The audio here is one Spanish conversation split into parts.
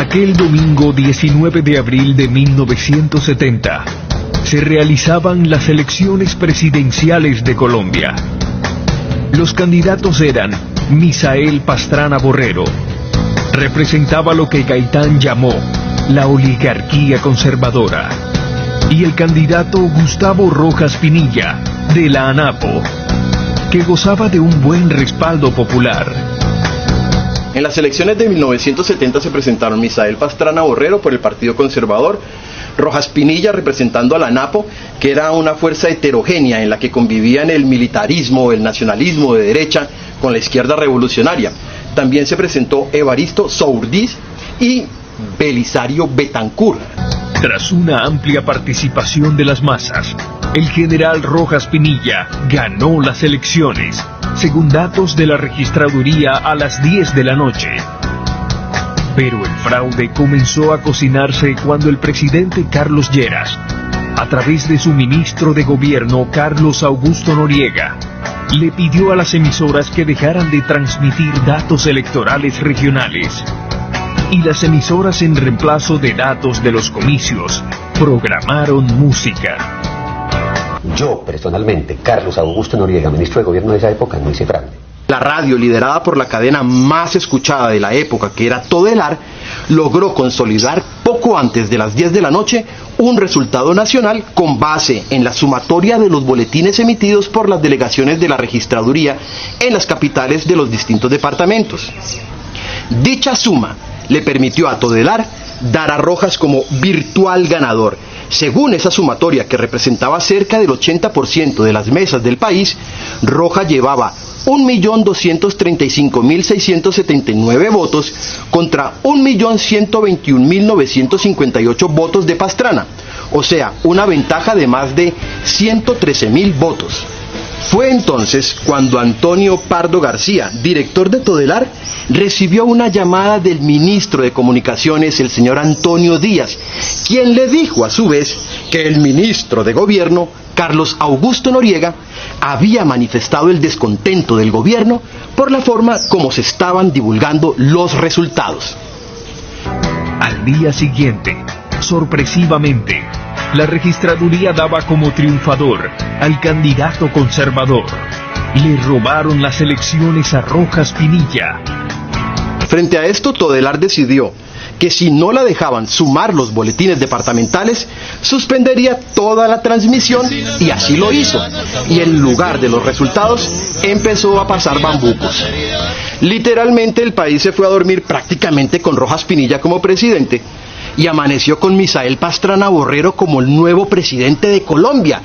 Aquel domingo 19 de abril de 1970, se realizaban las elecciones presidenciales de Colombia. Los candidatos eran Misael Pastrana Borrero, representaba lo que Gaitán llamó la oligarquía conservadora, y el candidato Gustavo Rojas Pinilla, de la ANAPO, que gozaba de un buen respaldo popular. En las elecciones de 1970 se presentaron Misael Pastrana Borrero por el Partido Conservador, Rojas Pinilla representando a la ANAPO, que era una fuerza heterogénea en la que convivían el militarismo, el nacionalismo de derecha con la izquierda revolucionaria. También se presentó Evaristo Sourdis y Belisario Betancur. Tras una amplia participación de las masas, el general Rojas Pinilla ganó las elecciones, según datos de la registraduría, a las 10 de la noche. Pero el fraude comenzó a cocinarse cuando el presidente Carlos Lleras, a través de su ministro de gobierno Carlos Augusto Noriega, le pidió a las emisoras que dejaran de transmitir datos electorales regionales. Y las emisoras, en reemplazo de datos de los comicios, programaron música. Yo, personalmente, Carlos Augusto Noriega, ministro de gobierno de esa época, no hice fraude. La radio, liderada por la cadena más escuchada de la época, que era Todelar, logró consolidar poco antes de las 10 de la noche un resultado nacional con base en la sumatoria de los boletines emitidos por las delegaciones de la registraduría en las capitales de los distintos departamentos. Dicha suma le permitió a Todelar dar a Rojas como virtual ganador. Según esa sumatoria, que representaba cerca del 80% de las mesas del país, Rojas llevaba 1.235.679 votos contra 1.121.958 votos de Pastrana, o sea, una ventaja de más de 113.000 votos. Fue entonces cuando Antonio Pardo García, director de Todelar, recibió una llamada del ministro de Comunicaciones, el señor Antonio Díaz, quien le dijo a su vez que el ministro de Gobierno, Carlos Augusto Noriega, había manifestado el descontento del gobierno por la forma como se estaban divulgando los resultados. Al día siguiente, sorpresivamente, la registraduría daba como triunfador al candidato conservador. Le robaron las elecciones a Rojas Pinilla. Frente a esto, Todelar decidió que si no la dejaban sumar los boletines departamentales, suspendería toda la transmisión, y así lo hizo. Y en lugar de los resultados, empezó a pasar bambucos. Literalmente el país se fue a dormir prácticamente con Rojas Pinilla como presidente, y amaneció con Misael Pastrana Borrero como el nuevo presidente de Colombia.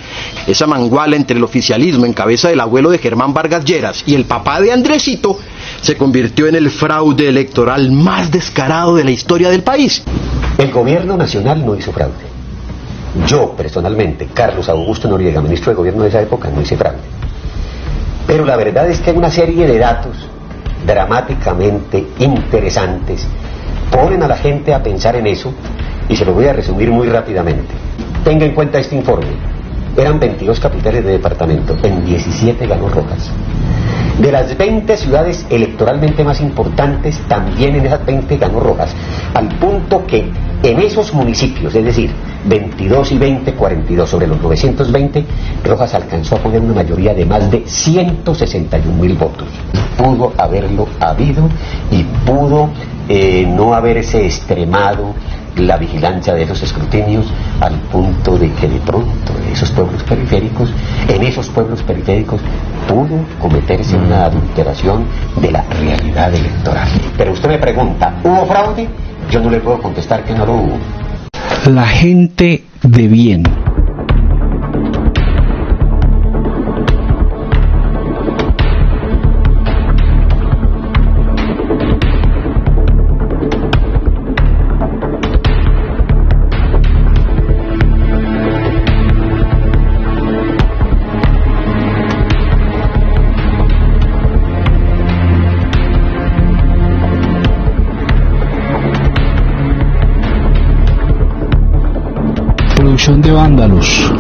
Esa manguala entre el oficialismo en cabeza del abuelo de Germán Vargas Lleras y el papá de Andresito se convirtió en el fraude electoral más descarado de la historia del país. El gobierno nacional no hizo fraude. Yo, personalmente, Carlos Augusto Noriega, ministro de gobierno de esa época, no hice fraude. Pero la verdad es que hay una serie de datos dramáticamente interesantes ponen a la gente a pensar en eso, y se lo voy a resumir muy rápidamente. Tenga en cuenta este informe. Eran 22 capitales de departamento, en 17 ganó Rojas. De las 20 ciudades electoralmente más importantes, también en esas 20 ganó Rojas, al punto que en esos municipios, es decir, 22 y 20, 42 sobre los 920, Rojas alcanzó a poner una mayoría de más de 161.000 votos. Pudo haberlo habido y pudo no haberse extremado la vigilancia de esos escrutinios al punto de que de pronto en esos pueblos periféricos pudo cometerse una adulteración de la realidad electoral. Pero usted me pregunta, ¿hubo fraude? Yo no le puedo contestar que no lo hubo. La gente de bien. De vándalos.